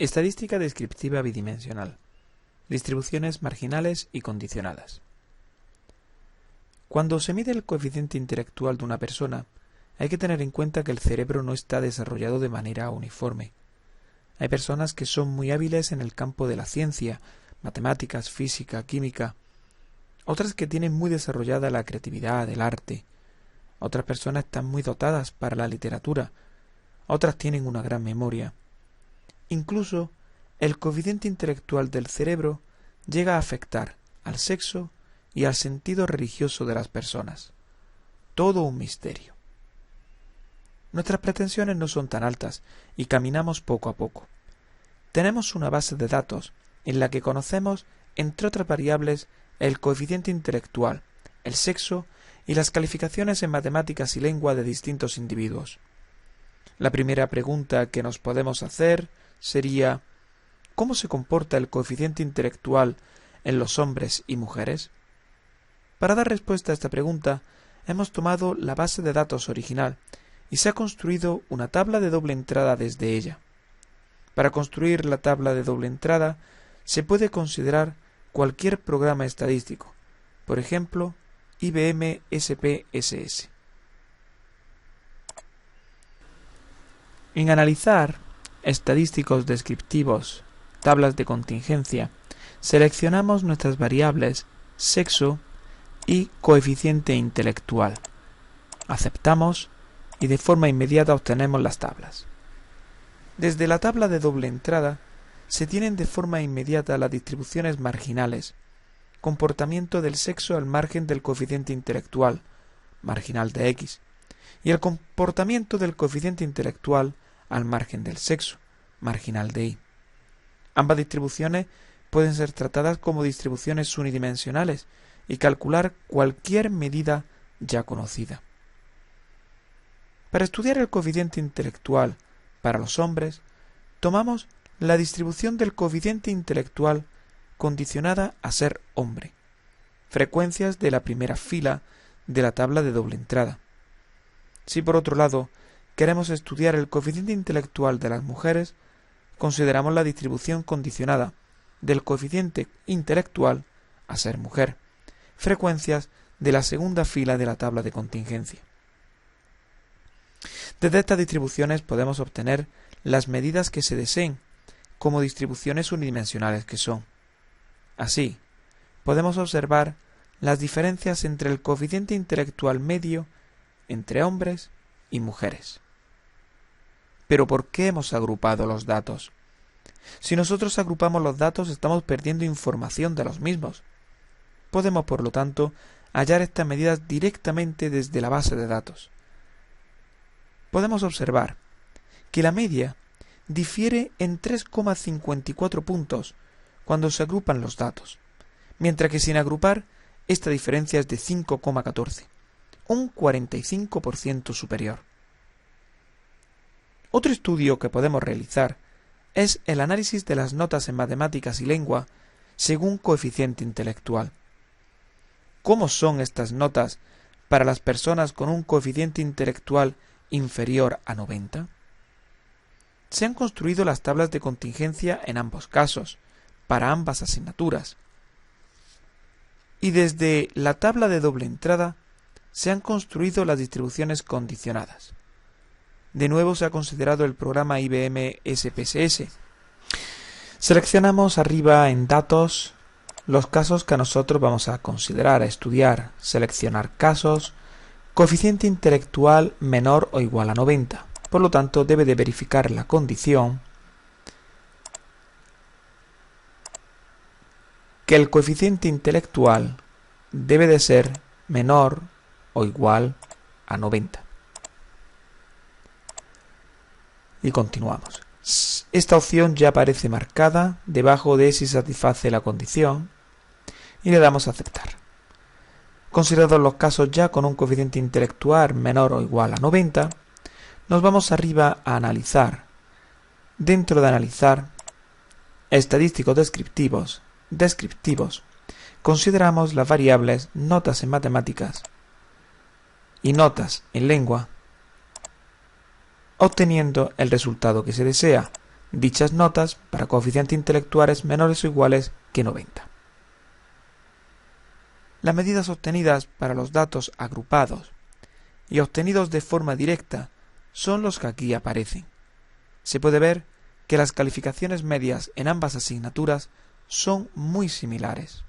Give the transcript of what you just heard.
Estadística descriptiva bidimensional. Distribuciones marginales y condicionadas. Cuando se mide el coeficiente intelectual de una persona, hay que tener en cuenta que el cerebro no está desarrollado de manera uniforme. Hay personas que son muy hábiles en el campo de la ciencia, matemáticas, física, química. Otras que tienen muy desarrollada la creatividad, el arte. Otras personas están muy dotadas para la literatura. Otras tienen una gran memoria. Incluso, el coeficiente intelectual del cerebro llega a afectar al sexo y al sentido religioso de las personas. Todo un misterio. Nuestras pretensiones no son tan altas y caminamos poco a poco. Tenemos una base de datos en la que conocemos, entre otras variables, el coeficiente intelectual, el sexo y las calificaciones en matemáticas y lengua de distintos individuos. La primera pregunta que nos podemos hacer sería: ¿cómo se comporta el coeficiente intelectual en los hombres y mujeres? Para dar respuesta a esta pregunta, hemos tomado la base de datos original y se ha construido una tabla de doble entrada desde ella. Para construir la tabla de doble entrada se puede considerar cualquier programa estadístico, por ejemplo, IBM SPSS. En analizar estadísticos descriptivos, tablas de contingencia, seleccionamos nuestras variables sexo y coeficiente intelectual. Aceptamos y de forma inmediata obtenemos las tablas. Desde la tabla de doble entrada se tienen de forma inmediata las distribuciones marginales, comportamiento del sexo al margen del coeficiente intelectual, marginal de X, y el comportamiento del coeficiente intelectual al margen del sexo, marginal de Y. Ambas distribuciones pueden ser tratadas como distribuciones unidimensionales y calcular cualquier medida ya conocida. Para estudiar el coeficiente intelectual para los hombres, tomamos la distribución del coeficiente intelectual condicionada a ser hombre, frecuencias de la primera fila de la tabla de doble entrada. Si por otro lado queremos estudiar el coeficiente intelectual de las mujeres, consideramos la distribución condicionada del coeficiente intelectual a ser mujer, frecuencias de la segunda fila de la tabla de contingencia. Desde estas distribuciones podemos obtener las medidas que se deseen, como distribuciones unidimensionales que son. Así, podemos observar las diferencias entre el coeficiente intelectual medio entre hombres y mujeres. Pero ¿por qué hemos agrupado los datos? Si nosotros agrupamos los datos, estamos perdiendo información de los mismos. Podemos, por lo tanto, hallar estas medidas directamente desde la base de datos. Podemos observar que la media difiere en 3,54 puntos cuando se agrupan los datos, mientras que sin agrupar, esta diferencia es de 5,14, un 45% superior. Otro estudio que podemos realizar es el análisis de las notas en matemáticas y lengua según coeficiente intelectual. ¿Cómo son estas notas para las personas con un coeficiente intelectual inferior a 90? Se han construido las tablas de contingencia en ambos casos, para ambas asignaturas. Y desde la tabla de doble entrada se han construido las distribuciones condicionadas. De nuevo se ha considerado el programa IBM SPSS. Seleccionamos arriba en datos los casos que nosotros vamos a considerar, a estudiar, seleccionar casos, coeficiente intelectual menor o igual a 90. Por lo tanto, debe de verificar la condición que el coeficiente intelectual debe de ser menor o igual a 90. Y continuamos. Esta opción ya aparece marcada debajo de si satisface la condición y le damos a aceptar. Considerados los casos ya con un coeficiente intelectual menor o igual a 90, nos vamos arriba a analizar. Dentro de analizar, estadísticos descriptivos, consideramos las variables notas en matemáticas y notas en lengua, obteniendo el resultado que se desea, dichas notas para coeficientes intelectuales menores o iguales que 90. Las medidas obtenidas para los datos agrupados y obtenidos de forma directa son los que aquí aparecen. Se puede ver que las calificaciones medias en ambas asignaturas son muy similares.